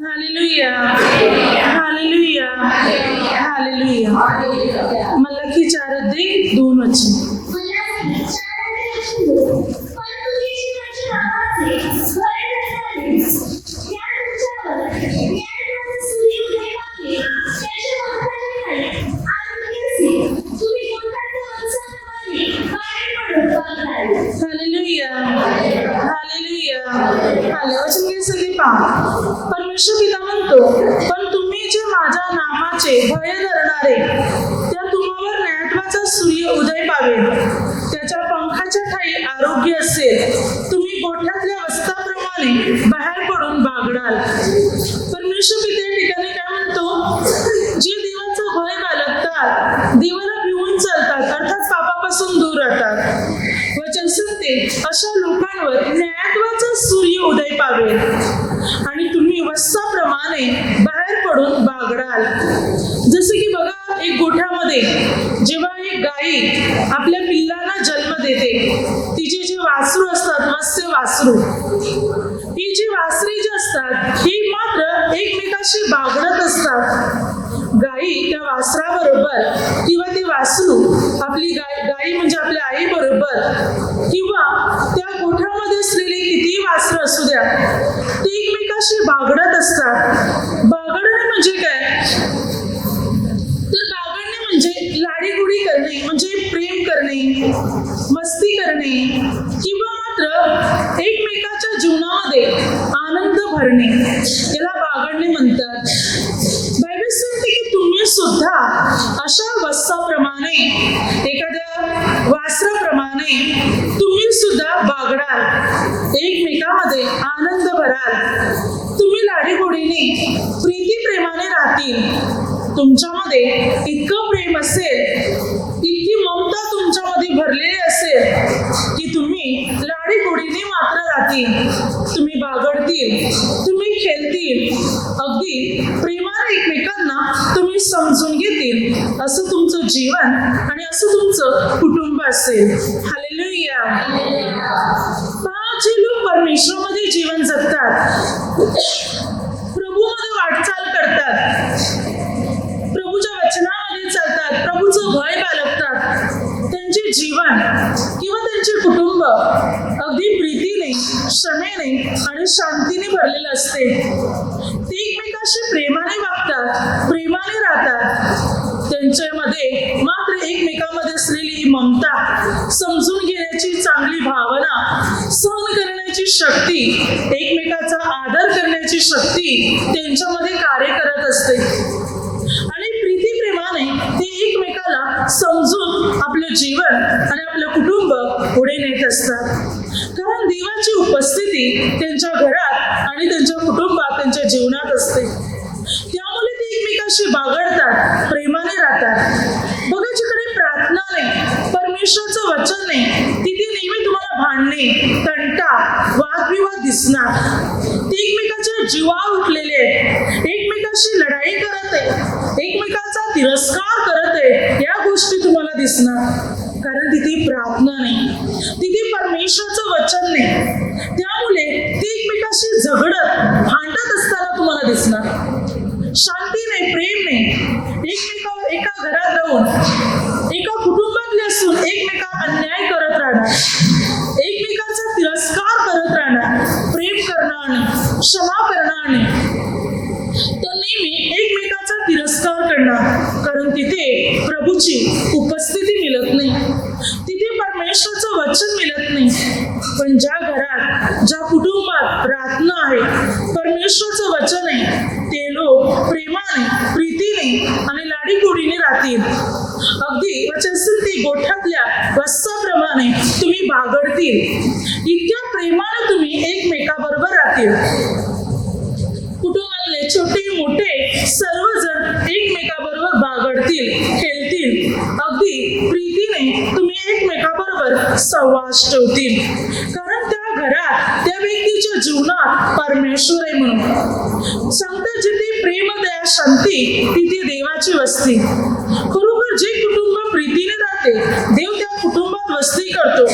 Hallelujah, hallelujah, hallelujah. Malachi 4:2. Hallelujah, hallelujah, वचन घे सगळे पहा. परमेश्वर पिता म्हणतो, पण तुम्ही जे माझ्या नामाचे भय धरणारे, त्या तुम्हावर न्यायत्वाचा सूर्य उदय पावेल, त्याच्या पंखाच्या ठाई आरोग्य असेल, तुम्ही गोठ्यातल्या वस्ताप्रमाणे बाहेर पडून बागडाल. परमेश्वर पिता या ठिकाणी काय म्हणतो, जे देवाचं भय बाळगतात, देवाला भिवून चालतात, अर्थात पापापासून दूर राहतात, वचन सांगते अशा लोकांवर न्यायत्वाचा सूर्य उदय पावेल आणि तुम्ही वस्ताप्रमाणे बाहेर पडून बागडाल. जसे की बघा, एक गोठ्यामध्ये जेव्हा एक गाई आपल्या पिल्लांना जन्म देते, तिचे जे वासरू असतात, मत्स्य वासरू, ही जी वासरे जी असतात, ही मात्र एकमेकाशी बागडत असतात. गाई त्या वासराबरोबर किंवा ती वासरू आपली गाई म्हणजे आपल्या आई बरोबर किंवा त्या गोठ्यामध्ये असलेली कितीही वासरं असू द्या, ती एकमेकाशी बागडत असतात. बागडणे म्हणजे काय? तर बागडणे म्हणजे लाडीगुडी करणे, म्हणजे प्रेम करणे, मस्ती करणे किंवा मात्र एकमेकाच्या जीवनामध्ये आनंद भरणे, याला बागडणे म्हणतात. बायबल सांगते की तुम्ही सुद्धा अशा वस्ताप्रमाणे, एखाद्या वासराप्रमाणे तुम्ही सुद्धा बागडाल, एकमेकांमध्ये आनंद भराल, तुम्ही लाडीगोडीने प्रीती प्रेमाने राहतील. तुमच्यामध्ये इतकं प्रेम असेल, इतकी ममता तुमच्यामध्ये भरलेली असेल की तुम्ही लाडीगोडीने मात्र राहतील, तुम्ही बागडतील, तुम्ही खेळतील, अगदी प्रेमाने एकमेकांना तुम्ही समजून घेतील, असं तुमचं जीवन आणि असं तुमचं कुटुंब असेल. हालेलुया. जे लोक परमेश्वरामध्ये जीवन जगतात, प्रभूमध्ये वाटचाल करतात, प्रभूच्या वचनामध्ये चालतात, प्रभूचं भय बाळगतात, त्यांचे जीवन किंवा त्यांचे कुटुंब अगदी प्रीतीने, क्षमेने आणि शांतीने भरलेलं असते. ते एकमेकाशी प्रेमाने वागतात, प्रेमाने राहतात. त्यांच्यामध्ये मात्र एकमेकांमध्ये असलेली ममता, समजून घेण्याची चांगली भावना, सहन करण्याची शक्ती, एकमेकाचा आदर करण्याची शक्ती त्यांच्यामध्ये कार्य करत असते आणि प्रीती प्रेमाने ते एकमेकाला समजून आपलं जीवन आणि आपलं कुटुंब पुढे नेत असतात. कारण देवाची उपस्थिती त्यांच्या घरात आणि त्यांच्या कुटुंबात, त्यांच्या जीवनात असते. त्यामुळे ते एकमेकाशी बागडतात, प्रेमाने राहतात. बघा, जिकडे प्रार्थना नाही, परमेश्वराचं वचन नाही, तिथे नेहमी तुम्हाला भांडणे, तंटा, वादविवाद दिसणार. ते एकमेकाच्या जीवावर उठलेले आहेत, एकमेकाशी लढाई करत आहे, एकमेकाचा तिरस्कार करत आहे, या गोष्टी तुम्हाला दिसणार. कारण तिथे प्रार्थना नाही, तिथे परमेश्वराचं वचन नाही. त्यामुळे ते एकमेकाशी झगडत, भांडत असताना तुम्हाला दिसणार. शांती नाही, प्रेम नाही. एकमेकावर एका घरात राहून, एका कुटुंबातले असून एकमेकांना अन्याय करत राहणार, एकमेकांचा तिरस्कार करत राहणार, प्रेम करणार नाही, क्षमा करणार नाही, तर नेहमी एकमेकाचा तिरस्कार करणार. कारण तिथे प्रभूची उपस्थिती मिळत नाही, तिथे परमेश्वराचं वचन मिळत नाही. पण ज्या घरात, ज्या कुटुंबात प्रार्थना आहे, परमेश्वराचं वचन आहे, ते लोक प्रेमाने, प्रीतीने आणि लाडीगोडीने राहतील. अगदी वचन सांगते, गोठ्यातल्या वस्ताप्रमाणे तुम्ही बागडतील, इतक्या प्रेमाने तुम्ही एकमेकाबरोबर राहतील. कुटुंबातले छोटे मोठे सर्वजण एकमेकाबरोबर बागडतील, खेळतील, अगदी प्रीतीने तुम्ही एकमेकाबरोबर सहवास ठेवतील. कारण त्या घरात, त्या व्यक्तीच्या जीवनात परमेश्वर आहे म्हणून सांगतात. जिथे प्रेम, दया, शांती, तिथे देवाची वस्ती. खरोखर जे कुटुंब प्रीतीने राहते, देव त्या कुटुंबात वस्ती करतो.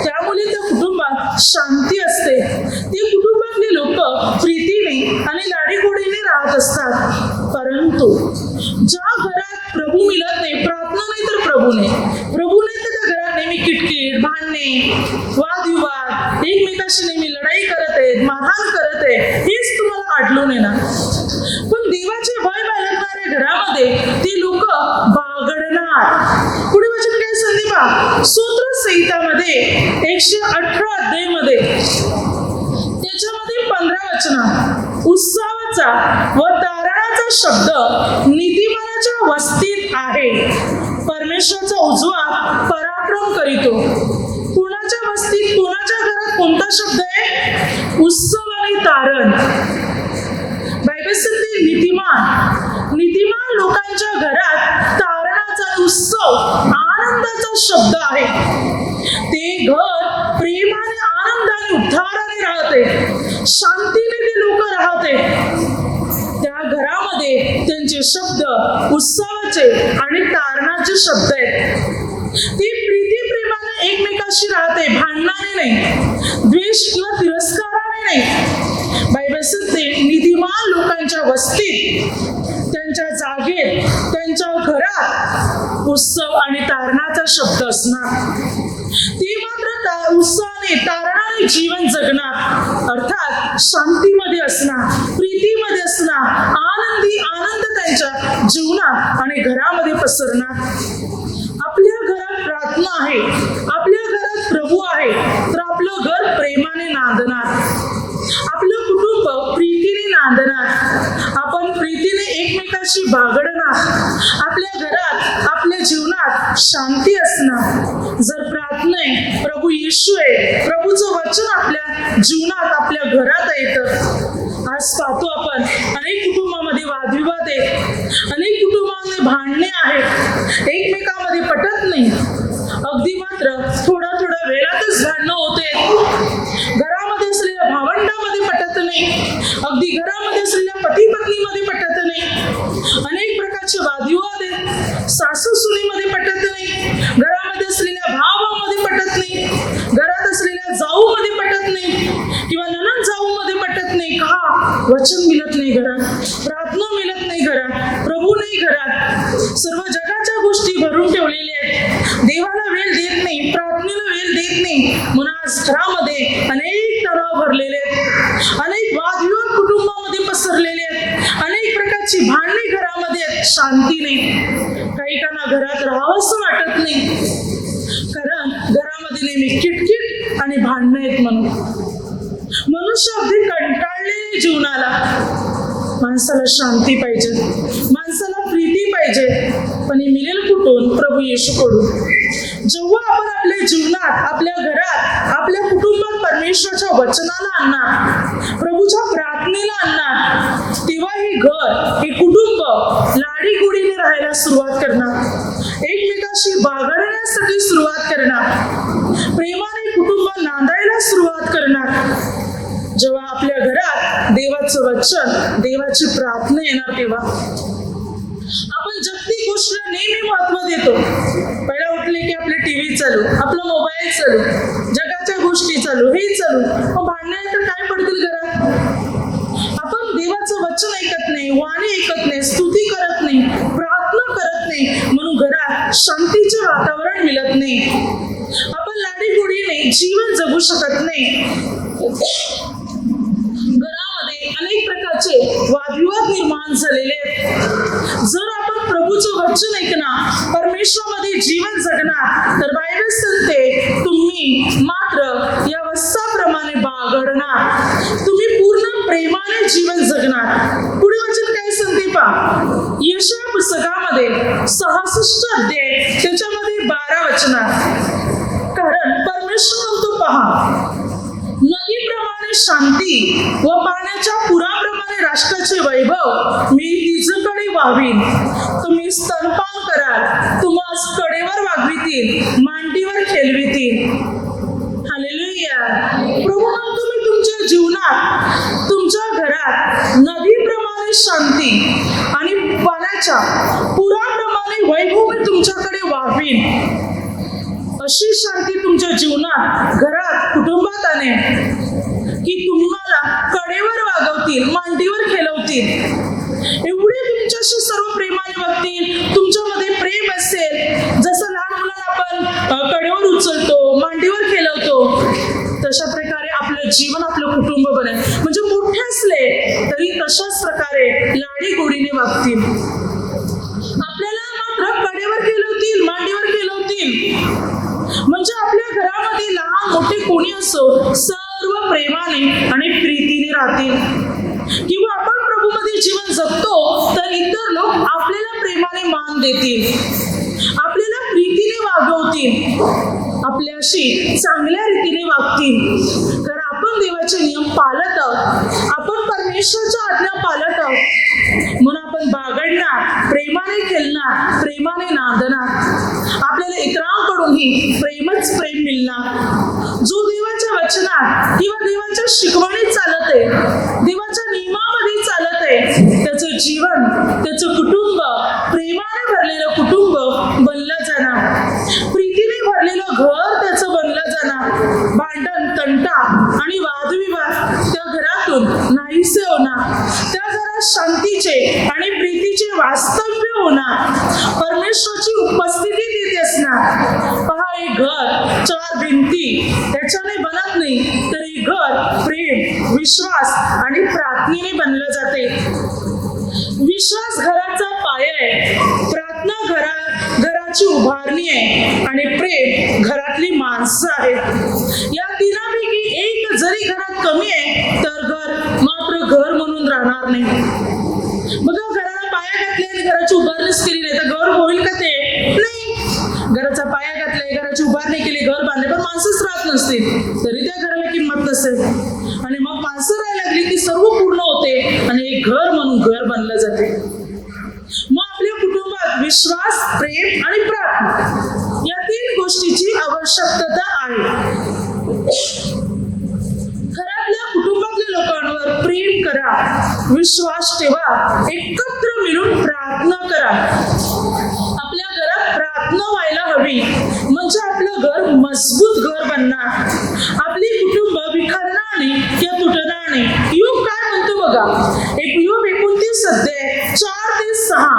त्यामुळे त्या कुटुंबात शांती असते. ते कुटुंबातले लोक प्रीतीने आणि लाडीगोडीने राहत असतात. परंतु ज्या घरात प्रभू मिळत नाही, प्रार्थना नाही तर प्रभू नाही तर त्या घरात नेहमी किटकिट, भांडणे, वादविवाद, एकमेकाशी नेहमी लढाई करत आहेत, मारहाण करत आहे, हेच तुम्हाला आढळून येणार. पण देवाचे भय बाळगणाऱ्या घरामध्ये ते लोक बागडणार. पुढे वचन काय सांगते पहा, स्तोत्र संहितामध्ये 118 अध्यायामध्ये त्याच्यामध्ये 15 वचन, उत्सवाचा व तारणाचा शब्द नीतिमानाच्या वस्तीत आहे. परमेश्वराचा उजवा पराक्रम करीतो. कोणाच्या वस्तीत, कोणाच्या घरात कोणता शब्द आहे? उत्सव आणि तारण. बायबल सांगते नीतिमान लोकांच्या घरात तारणाचा, उत्सव, आनंदाचा शब्द आहे. ते घर प्रेमाने, आनंदाने, उद्धाराने राहते, शांतीने ते लोक राहते. त्या घरामध्ये त्यांचे शब्द उत्सवाचे आणि तारणाचे शब्द आहेत. ती प्रीती प्रेमाने एकमेकाशी राहते, भांडणाने नाही, द्वेष किंवा तिरस्काराने नाही. बायबल सांगते नीतिमान लोकांच्या वस्तीत, त्यांच्या जागेत, त्यांच्या घरात उत्सव आणि तारणाचा शब्द असणार. ती मात्र उत्साहाने, तारणाने जीवन जगणार, अर्थात शांतीमध्ये असणार, प्रीतीमध्ये असणार, आनंद त्यांच्या जीवनात आणि घरामध्ये पसरणार. आपल्या घरात प्रार्थना आहे, आपल्या घरात प्रभू आहे, तर आपलं घर प्रेमाने नांदणार, आपलं कुटुंब प्रीतीने नांदणार, आपण प्रीतीने एकमेकाशी बागडणार, आपल्या घरात, आपल्या जीवनात शांती असणार. जर प्रार्थना आहे, प्रभू येशू आहे, प्रभूचं वचन आपल्या जीवनात, आपल्या घरात येतं. आज पाहतो आपण अनेक कुटुंबामध्ये वादविवाद आहेत, अनेक कुटुंबामध्ये भांडणे आहेत, एकमेकांमध्ये पटत नाही. अगदी मात्र थोड्या वेळातच भांडणं होते. घरामध्ये असलेल्या भावंडामध्ये पटत नाही, अगदी घरामध्ये असलेल्या पती पत्नीमध्ये पटत नाही. अनेक प्रकारचे वादविवाद आहेत. सासू सुनेमध्ये पटत नाही, घरामध्ये असलेल्या भावामध्ये पटत नाही, घरात असलेल्या जाऊमध्ये पटत नाही, किंवा ननंद जाऊमध्ये पटत नाही. का? वचन मिळत नाही घरात, प्रार्थना मिळत नाही घरात, प्रभू नाही घरात. सर्व जगाच्या गोष्टी भरून ठेवलेल्या आहेत, देवाला वेळ देत नाही, प्रार्थनेला वेळ देत नाही. म्हणून आज घरामध्ये अनेक तणाव भरलेले आहेत, अनेक वादविवाद कुटुंबामध्ये पसरलेले आहेत, अनेक प्रकारची भांडणे घरामध्ये आहेत, शांती नाही. काही काना घरात राहावंसं वाटत नाही, कारण घरामध्ये नेहमी किटकिट आणि भांडणं आहेत. म्हणून मनुष्य अगदी कंटाळले जीवनाला. माणसाला शांती पाहिजे, माणसाला प्रीती पाहिजे, पण हे मिळेल कुठून? प्रभू येशूकडून. जेव्हा आपण आपल्या जीवनात, आपल्या घरात, आपल्या कुटुंबात परमेश्वराच्या वचनाला आणणार, प्रभूच्या प्रार्थनेला आणणार, तेव्हा हे घर, हे कुटुंब लाडीगोडीने राहायला सुरुवात करणार, एकमेकाशी बागडण्यासाठी सुरुवात करणार, प्रेमाने कुटुंब नांदायला सुरुवात करणार. जेव्हा आपल्या घरात देवाचं वचन, देवाची प्रार्थना येणार, तेव्हा आपण जागतिक गोष्टीला नेहमी महत्व देतो. पहिला उठले की आपले टीव्ही चालू, आपला मोबाईल चालू, जगाच्या गोष्टी चालू, हे चालू. मग भांडणे तर काय पडतील घरात? आपण देवाचं वचन ऐकत नाही, वाणी ऐकत नाही, स्तुती करत नाही, प्रार्थना करत नाही, म्हणून घरात शांतीचे वातावरण मिळत नाही. आपण लाडीगोडीने जीवन जगू शकत नाही. घरामध्ये अनेक प्रकारचे वादविवाद निर्माण झालेले आहेत. जर आपण प्रभूचं वचन ऐकणार, परमेश्वरामध्ये जीवन जगणार, तर बायबल सांगते तुम्ही मात्र या वस्ताप्रमाणे बागडणार, तुम्ही पूर्ण प्रेमाने जीवन जगणार. पुढे वचन काय सांगते पहा, यशाया पुस्तकामध्ये 66 अध्याय त्याच्यामध्ये 12 वचनात, कारण परमेश्वर म्हणतो पहा, नदीप्रमाणे शांती व पाण्याच्या पुराप्रमाणे राष्ट्राचे वैभव मी तिजकडे वाहीन. तुम्ही स्तनपान कराल, तुम्हास कडेवर वागवितील, मांडीवर खेळवितील. हालेलुया. प्रभू म्हणतो मी तुमच्या जीवनात, तुमच्या घरात नदीप्रमाणे शांती आणि पाण्याच्या पुराप्रमाणे वैभव मी तुमच्याकडे वाहीन. अशी शांती तुमच्या जीवनात, घरात, कुटुंबात आणेल की तुम्हाला कडेवर वागवतील, मांडीवर खेळवतील. असतील, एवढे तुमच्याशी सर्व प्रेमाने वागतील, तुमच्यामध्ये प्रेम असेल, जसं लहान मुलांना आपण कडेवर उचलतो, मांडीवर खेळवतो, तशा प्रकारे आपलं जीवन, आपलं कुटुंब बनेल. म्हणजे मोठे असले तरी तशाच प्रकारे लाडी गोडीने वागतील. आपल्याला मात्र कडेवर खेळवतील, मांडीवर खेळवतील. म्हणजे आपल्या घरामध्ये लहान मोठे कोणी असो, सर्व प्रेमाने आणि प्रीतीने राहतील. किंवा आपण प्रभूमध्ये जीवन जगतो तर इतर लोक आपल्याला प्रेमाने मान देतील, आपल्याला प्रीतीने वागवतील, आपल्याशी चांगल्या रीतीने वागतील. कारण आपण देवाचे नियम पाळत आहोत, आपण परमेश्वराच्या आज्ञा पाळत आहोत. म्हणून आपण बागडणार, प्रेमाने खेळणार, प्रेमाने नांदणार. आपल्याला इतरांकडूनही प्रेमच प्रेम मिळणार. जो देवाच्या वचनात किंवा देवाच्या शिकवणीत चालत आहे, देवाच्या नियमामध्ये चालत आहे, त्याचं जीवन, त्याचं कुटुंब प्रेमाने भरलेलं कुटुंब बनलं जाणार. प्रीतीने भरलेलं घर त्याचं बनलं जाणार. भांडण, तंटा आणि वादविवाद त्या घरातून नाहीसे होणार. त्या घरात शांतीचे आणि प्रीतीचे वास्तव्य होणार. परमेश्वराची उपस्थिती तिथे असणार. पहा, एक घर चार भिंती त्याच्याने बनत नाही, तर एक घर प्रेम, विश्वास आणि प्रार्थनेने बनलं जाते. विश्वास घराचा पाया आहे, प्रार्थना घराची उभारणी आहे आणि प्रेम घरातली माणसं आहेत. या तिनापैकी एक जरी घरात कमी आहे तर घर मात्र घर म्हणून राहणार नाही. बघा, घराला पाया घातले आणि घराची उभारणीच केली नाही तर घर होईल का? ते नाही. घराचा पाया घातलाय, घराची उभारणी केली, घर बांधले, पण माणसंच राहत नसतील तरी त्या घराला किंमत नसेल. आणि मग माणसं राहायला लागली की सर्व पूर्ण होते आणि एक घर म्हणून घर बनलं जाते. मग आपल्या कुटुंबात विश्वास, प्रेम आणि प्रार्थना या तीन गोष्टीची आवश्यकता आहे. घरातल्या कुटुंबातल्या लोकांवर प्रेम करा, विश्वास ठेवा, एकत्र मिळून प्रार्थना करा. आपल्या घरात प्रार्थना व्हायला हवी, म्हणजे आपलं घर मजबूत घर बनणार. आपली कुटुंब विखरणार नाही किंवा तुटणार नाही. योग काय म्हणतो बघा, योग 29 अध्याय 4 ते 6.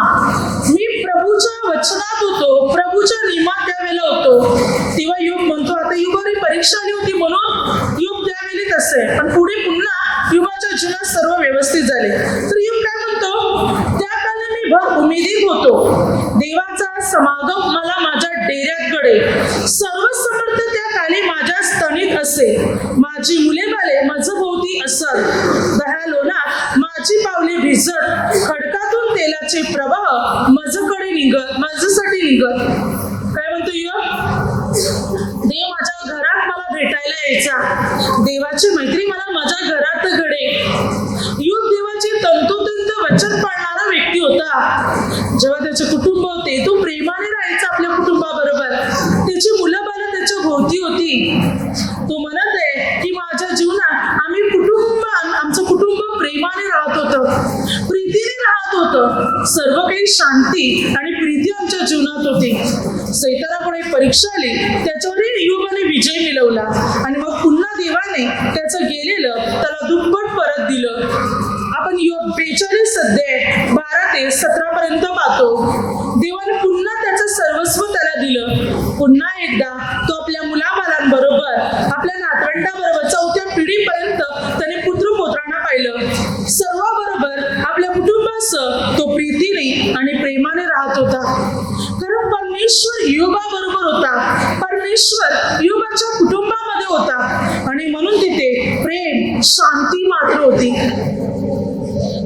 मी प्रभूच्या वचनात होतो, प्रभूच्या नियमात त्यावेळेला होतो. तेव्हा योग म्हणतो, आता युगावरी परीक्षा आली होती म्हणून योग त्यावेळी तसे, पण पुढे पुन्हा युगाच्या जीवनात सर्व व्यवस्थित झाले. तर योग काय म्हणतो, त्या काळी मी भर उमेदीत होतो. देवाचा समागम मला माझ्या डेऱ्यात घडे. सर्व समर्थ त्या काली माझ्या स्तनीत असे. माझी मुले बाले माझं भोवती असत. दह्या लोणात माझी पावले भिजत. खडकातून तेलाचे प्रवाह माझ्याकडे निघत, माझ्यासाठी निघत. काय म्हणतो योग? देव माझ्या घरात मला भेटायला यायचा. देवाची मैत्री मला माझ्या घरात घडे. योग देवाची तंतोतंत वचन पाळणारा व्यक्ती होता. जेव्हा त्याचे कुटुंब होते, तो प्रेमाने राहायचा आपल्या कुटुंबाबरोबर. त्याची मुलं बाळं त्याच्या भोवती होती. तो म्हणत आहे की माझ्या जीवनात आमचं कुटुंब प्रेमाने राहत होतं, प्रीतीने राहत होतं. सर्व काही शांती आणि प्रीती आमच्या जीवनात होती. सैतानाकडे परीक्षा आली, त्याच्यावरही योगाने विजय मिळवला आणि मग पुन्हा देवाने त्याचं गेलेलं त्याला दुप्पट परत दिलं. आपण योग 42 अध्याय 12 ते 17 पर्यंत पाहतो. देवाने पुन्हा त्याचं सर्वस्व त्याला दिलं. पुन्हा एकदा तो आपल्या मुलाबाळांबरोबर, आपल्या नातवंडाबरोबर 4थ्या पिढीपर्यंत त्याने पुत्रपौत्रांना पाहिलं. सर्वांबरोबर आपल्या कुटुंबासह तो प्रीतीने आणि प्रेमाने राहत होता. कारण परमेश्वर योगाबरोबर होता, परमेश्वर योगाच्या कुटुंबामध्ये होता आणि म्हणून तिथे प्रेम, शांती मात्र होती.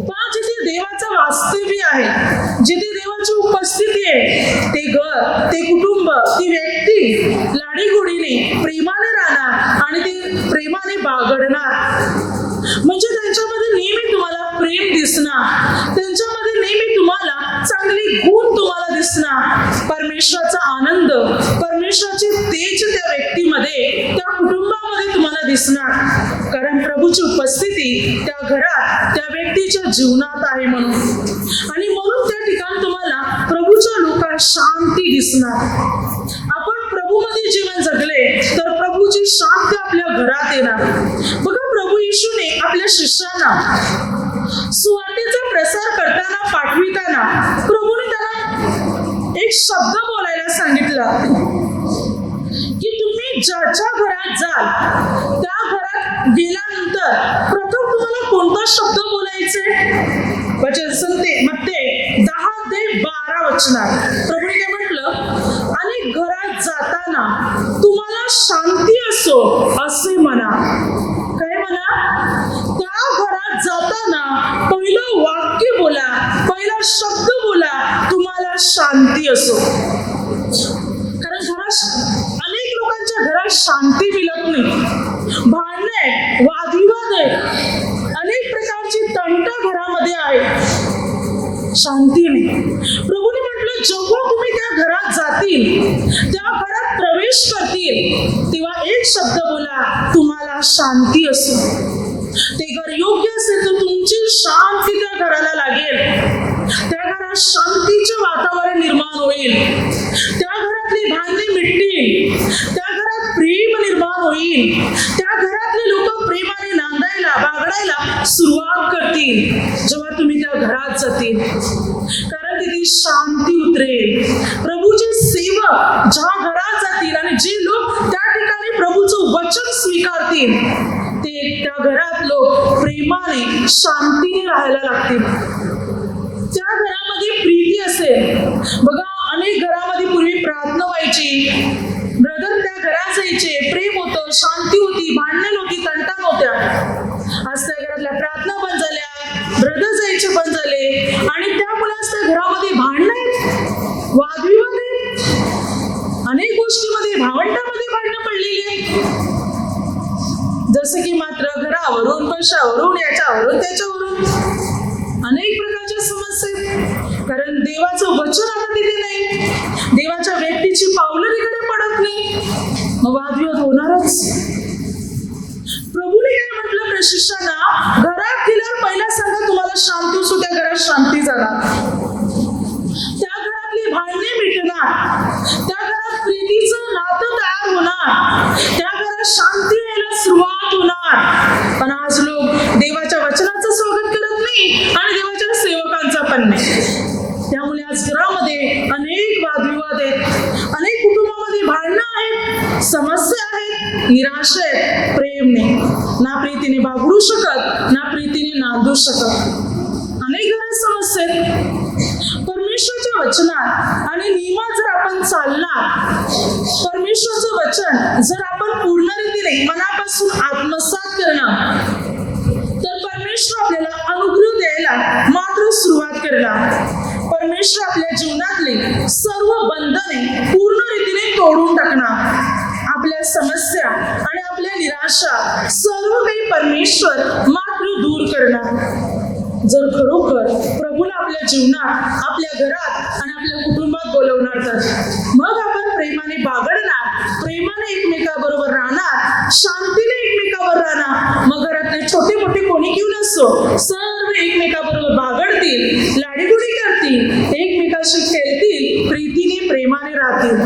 पण जिथे देवाचं वास्तव्य आहे, जिथे देवाची उपस्थिती आहे, ते घर, ते कुटुंब, ती व्यक्ती लाडीगोडीने प्रेमाने राहणार आणि ते प्रेमाने बागडणार. म्हणजे त्यांच्यामध्ये नेहमी तुम्हाला प्रेम दिसणार, त्यांच्यामध्ये नेहमी तुम्हाला चांगली गुण तुम्हाला दिसणार. परमेश्वराचा आनंद, परमेश्वराचे तेज त्या व्यक्तीमध्ये, त्या कुटुंबामध्ये तुम्हाला दिसणार. कारण प्रभूची उपस्थिती त्या घरात, त्या व्यक्तीच्या जीवनात आहे म्हणून. आणि म्हणून त्या ठिकाणी तुम्हाला प्रभूच्या लोकात शांती दिसणार. आपण प्रभूमध्ये जीवन जगले तर प्रभूची शांती आपल्या घरात येणार. बघा, प्रभू येशूने आपल्या शिष्यांना सुवार्तेचा प्रसार करताना पाठविताना प्रभूने त्यांना एक शब्द बोलायला सांगितला की तुम्ही ज्याच्या घरात जाल त्या घरात गेल्यानंतर प्रथम तुम्हाला कोणता शब्द बोलायचे? वचन सांगते मत्ते 10-12 वचनात प्रभूने काय म्हटलं, आणि घरात जाताना तुम्हाला शांती असो असे म्हणा. काय म्हणा? त्या घरात जाताना पहिलं वाक्य बोला, पहिला शब्द बोला, तुम्हाला शांती असो. कारण अनेक लोकांच्या घरात शांती मिळत नाही. भांडणे, वादविवाद आहे, अनेक प्रकारची तंट घरामध्ये आहे, शांती नाही. प्रभूने म्हटलं जेव्हा तुम्ही त्या घरात जातील, त्या घरात प्रवेश करतील, तेव्हा एक शब्द बोला, तुम्हाला शांती असो. ते घर योग्य असेल तर तुमची शांती त्या घराला लागेल. त्या घरात शांतीचे वातावरण निर्माण होईल. त्या घरातली भांडणे मिटतील. त्या घरात प्रेम निर्माण होईल. त्या घरातले लोक प्रेमाने नांदायला, बागडायला सुरुवात करतील जेव्हा तुम्ही त्या घरात जातील. कारण तिथे शांती उतरेल. प्रभूचे सेवक ज्या घरात जातील आणि जे लोक त्या ठिकाणी प्रभूचं वचन स्वीकारतील, ते त्या घरात लोक प्रेमाने, शांतीने राहायला लागतील. त्या घरामध्ये प्रीती असेल. बघा, अनेक घरामध्ये पूर्वी प्रार्थना व्हायची, ब्रदर त्या घरात जायचे, प्रेम होतं, शांती होती, भांडणे नव्हती, तंटा नव्हत्या. आज त्या घरातल्या प्रार्थना बंद झाल्या, ब्रदर जायचे बंद झाले, आणि त्यामुळे आज त्या घरामध्ये भांडणं आहेत, वादविवाद आहेत, अनेक गोष्टीमध्ये, भावंडामध्ये भांडणं पडलेली आहेत. जसं की मात्र घरावरून, पैशावरून, याच्यावरून, त्याच्यावरून अनेक प्रकारच्या समस्या आहेत. कारण देवाचं वचन आता तिथे नाही, देवाच्या व्यक्तीची पावलं तिकडे पडत नाही, मग वादविवाद होणारच. प्रभूने काय म्हटलं प्रशिष्टांना, घरात गेल्यावर पहिला सांगा तुम्हाला शांती असो, त्या घरात शांती जाणार, त्या घरातली भांडणे मिटणार, त्या घरात प्रीतीचं नातं तयार होणार, त्या घरात शांती यायला सुरुवात होणार. पण आज लोक देवाच्या वचनाचं स्वागत करत नाही आणि देवाच्या सेवकांचा पण नाही. त्यामुळे आज घरामध्ये अनेक वादविवाद आहेत, अनेक कुटुंबामध्ये भांडणं आहेत, समस्या आहेत, निराशा आहेत, प्रेम नाही. ना प्रीतीने बागडू शकत, ना प्रीतीने नांदू शकत. अनेक घरात समस्या आहेत. परमेश्वराच्या वचनात आणि नियमात जर आपण चालला, परमेश्वराचं वचन जर आपण पूर्ण रीतीने मनापासून आत्मसात करणार, तर परमेश्वर आपल्याला अनुग्रह द्यायला मात्र सुरुवात करणार. परमेश्वर आपल्या जीवनातले सर्व बंधने पूर्ण रीतीने तोडून टाकणार. आपल्या समस्या आणि आपल्या निराशा सर्व काही परमेश्वर मात्र दूर करणार. जर खरोखर प्रभूला आपल्या जीवनात, आपल्या घरात आणि आपल्या कुटुंबात बोलवणार, तर मग आपण प्रेमाने बागडणार, प्रेमाने एकमेकाबरोबर राहणार, शांतीने एकमेकावर राहणार. मग घरातले छोटे मोठे कोणी घेऊन असो, सर्व एकमेकाबरोबर बागडतील, लाडीगुडी करतील, एकमेकाशी खेळतील, प्रीतीने प्रेमाने राहतील.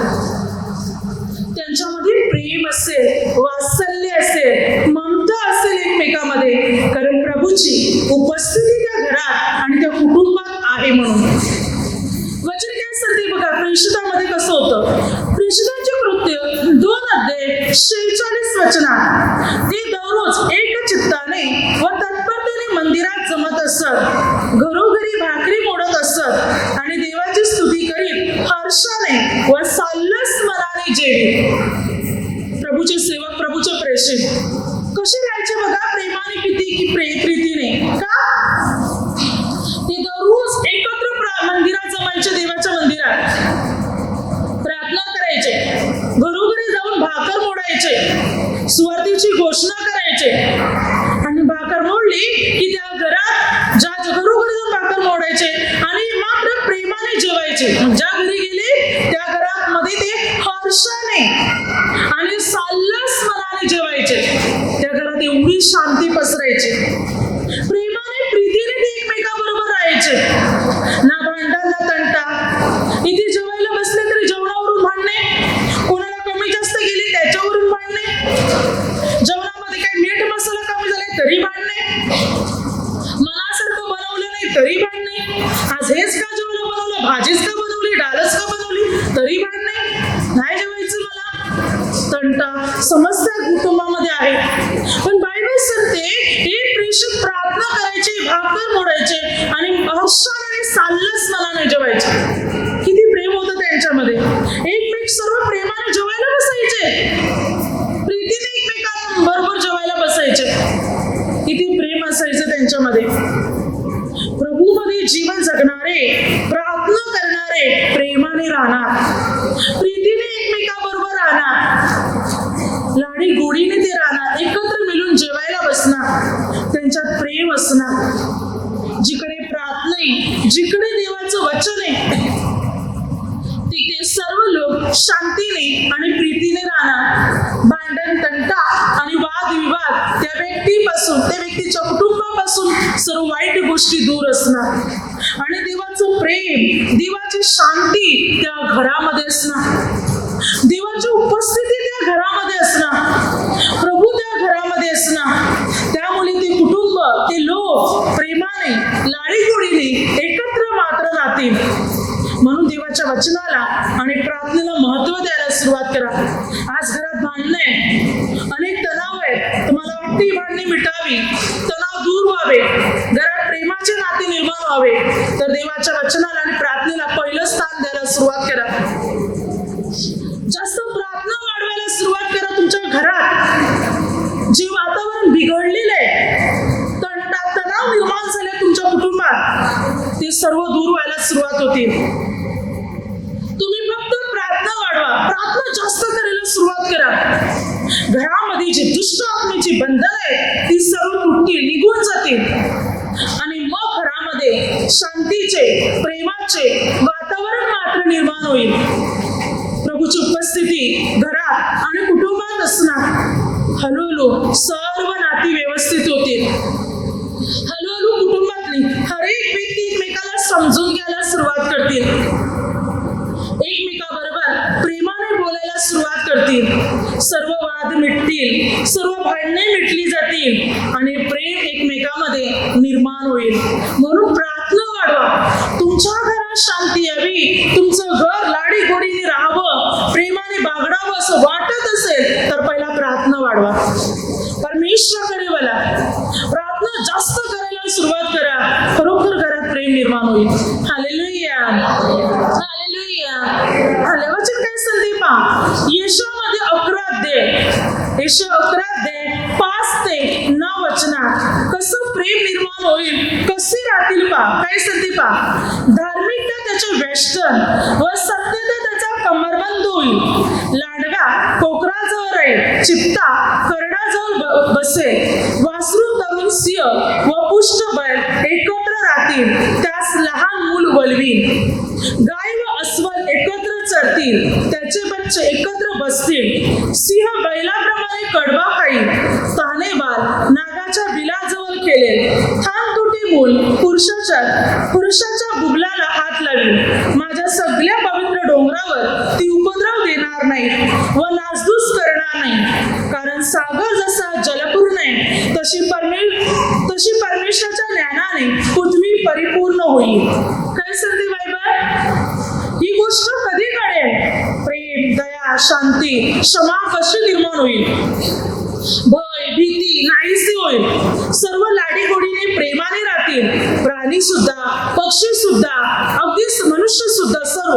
त्यांच्यामध्ये प्रेम असेल, वात्सल्य असेल, ममता असेल एकमेकामध्ये. कारण प्रभूची उपस्थिती त्या घरात आणि त्या कुटुंबात आहे म्हणून. वचन काय सांगते बघा, प्रेषितामध्ये कसं होतं. प्रेषितांचे कृत्य 2:46 वचनात ते दररोज एक चित्ताने व तत्परतेने मंदिरात जमत असत, घरोघरी भाकरी मोडत असत आणि देवाची स्तुती करीत हर्षाने व साल्लस मनाने जेवीत. प्रभूचे सेवक, प्रभूचे प्रेषित कसे राहायचे बघा, प्रेमाने प्रीतीने. का? ते दररोज एकत्र मंदिरात जमायचे, देवाच्या मंदिरात प्रार्थना करायचे, घरोघरी जाऊन भाकर मोडायचे, सुवार्तेची घोषणा करायचे, आणि भाकर मोडली की त्या घरात घरोघरी जाऊन भाकर मोडायचे आणि मात्र प्रेमाने जेवायचे. ज्या घरी गेले त्या घरामध्ये ते हर्षाने आणि साल्लस मनाने जेवायचे. त्या घरात एवढी शांती पसरायची, प्रेमाने प्रीतीने ते एकमेकाबरोबर राहायचे. ना भांडण ना तंटा. इथे जेवायला बसले तरी जेवणावरून भांडणे, कोणाला कमी जास्त गेली त्याच्यावरून भांडणे, जेवणामध्ये काही मीठ मसाला कमी झालाय तरी भांडणे, मनासारखं बनवलं नाही तरी नाही. आज हेच का जेवायला बनवलं, भाजीच का बनवली, डालच का बनवली, तरी भांडण नाही जेवायचं मला. तंटा समस्या कुटुंबामध्ये आहे. पण बायबल सांगते एक प्रेषित प्रार्थना करायची, भाकर मोडायचे आणि हर्षाने साल्लस मनाने जेवायचे. किती प्रेम होतं त्यांच्यामध्ये. एकमेक सर्व प्रेमाने जेवायला बसायचे, प्रीतीने एकमेकांबरोबर जेवायला बसायचे. किती प्रेम असायचं त्यांच्यामध्ये. प्रभूमध्ये जीवन जगणारे, प्रार्थना करणारे प्रेमाने राहणार, प्रीतीने एकमेकांबरोबर राहणार, लाडी गोडीने ते राहणार, एकत्र मिळून जेवायला बसणार, त्यांच्यात प्रेम असणार. जिकडे प्रार्थना आहे, जिकडे देवाचं वचन आहे, तिथे सर्व लोक शांतीने आणि प्रीतीने राहणार. भांडण, तंटा आणि वादविवाद त्या व्यक्तीपासून, त्या व्यक्तीच्या कुटुंबापासून सर्व वाईट गोष्टी दूर असणार. आणि देवाचं प्रेम, देवाची शांती त्या घरामध्ये असणार, देवाची उपस्थिती त्या घरामध्ये असणार, प्रभू त्या घरामध्ये असणार. त्यामुळे ते कुटुंब, ते लोक प्रेमाने, लाडीगोडीने एकत्र मात्र राहतील. म्हणून देवाच्या वचनाला आणि प्रार्थनेला महत्व द्यायला सुरुवात करा. आज घरात भांडणं आहे, अनेक तणाव आहेत, तुम्हाला वाटते ही भांडणे मिटावी, तणाव दूर व्हावे, घरात प्रेमाचे नाते निर्माण व्हावे, तर देवाच्या वचनाला आणि प्रार्थनेला पहिलं स्थान द्यायला सुरुवात करा. जास्त प्रार्थना वाढवायला सुरुवात करा. तुमच्या घरात जे वातावरण बिघडलेलं आहे, तणाव निर्माण झाले तुमच्या कुटुंबात, ते सर्व दूर व्हायला सुरुवात होतील. तुम्ही फक्त प्रार्थना वाढवा, प्रार्थना जास्त करायला सुरुवात करा. घरामध्ये जी दुष्ट आत्म्याची बंधन आहेत ती सर्व तुटतील, निघून जातील आणि मग घरामध्ये शांतीचे, प्रेमाचे वातावरण मात्र निर्माण होईल. प्रभूची उपस्थिती घरात आणि कुटुंबात असणार. हळूहळू सर्व नाती व्यवस्थित होतील. हळूहळू कुटुंबातली हर एक व्यक्ती एकमेकाला समजून घ्यायला सुरुवात करतील, एकमेकाबरोबर प्रेमाने बोलायला सुरुवात करतील. सर्व वाद मिटतील, सर्व भांडणे मिटली जातील आणि प्रेम एकमेकामध्ये निर्माण होईल. म्हणून प्रार्थना वाढवा. तुमच्या घरात शांती यावी, तुमचं घर लाडी गोडीने राहावं, प्रेमाने बागडावं असं वाटत असेल तर पहिला प्रार्थना वाढवा. परमेश्वराकडे वळा, प्रार्थना जास्त करायला सुरुवात करा. खरोखर घरात प्रेम निर्माण होईल. Hallelujah, hallelujah. वचन काय सांगते पहा, यशामध्ये 11:5-9 वचनात कसं प्रेम निर्माण होईल, कसे राहतील पहा. काय सांगते पहा, धार्मिकता त्याचे वेष्टन व सत्यता त्याचा कमरबंद होईल. लांडगा कोकराजवळ राहील, चित्ता करडाजवळ बसेल. वासरू तरुण सिंह व पुष्ट बैल एकत्र राहतील, त्यास लहान मूल वळवील. गाय व अस्वल एकत्र चरतील, त्याचे बच्चे एकत्र बसतील. सिंह बैलाप्रमाणे कडबा खाईल, ताने बाल नागाच्या बिलाजवळ केले. थान तुटी मूल पुरुषाच्या बुबलाला हात लावील. माझ्या सगळ्या पवित्र डोंगरावर ती उपद्रव देणार नाही व नासधूस करणार नाही. कारण सागर जसा जलपूर्ण आहे तशी परमेश्वराच्या ज्ञानाने पृथ्वी परिपूर्ण होईल. काय सांगते बायबल? ही गोष्ट कधी घडेल? प्रेम, दया, शांती, क्षमा कशी निर्माण होईल? भय, भीती नाहीशी होईल. सर्व लाडी गोडीने प्रेमाने राहतील. प्राणी सुद्धा, पक्षी सुद्धा, अगदी मनुष्य सुद्धा, सर्व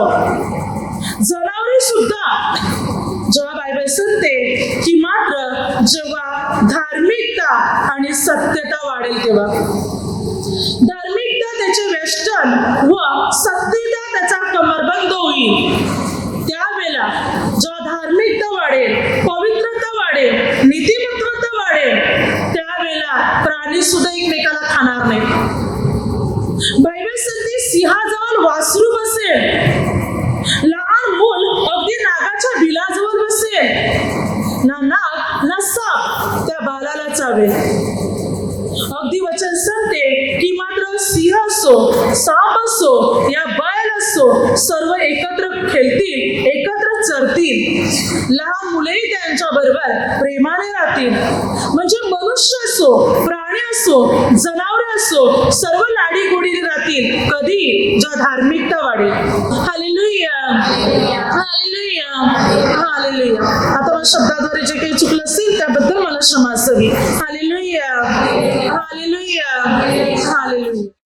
जनावरे सुद्धा. जेव्हा बायबल सांगते की मात्र जेव्हा धार्मिकता आणि सत्यता वाढेल, तेव्हा धार्मिकता त्याचे वेष्टन व सत्यता त्याचा कमरबंद होईल. त्यावेळेला जेव्हा धार्मिकता वाढेल, पवित्रता वाढेल, नीतिमत्वता वाढेल, त्यावेळेला प्राणी सुद्धा एकमेकाला खाणार नाही. बायबल सांगते सिंहाजवळ वासरू बसेल, लहान मूल अगदी नागाच्या बिलाजवळ बसेल. ना नाग ना साप त्या बालाला चावेल. अगदी वचन सांगते की मात्र सिंह असो, साप असो, या बैल असो, असो, सर्व एकत्र खेळतील, एकत्र चरतील, लहान मुलेही त्यांच्या बरोबर प्रेमाने राहतील. म्हणजे मनुष्य असो, प्राणी असो, जनावरे असो, सर्व लाडी गोडीने राहतील. कधी? जेव्हा धार्मिकता वाढेल. Hallelujah, hallelujah, hallelujah. आता मला शब्दाद्वारे जे काही चुकलं असेल त्याबद्दल मला क्षमा असावी. Hallelujah, hallelujah, hallelujah.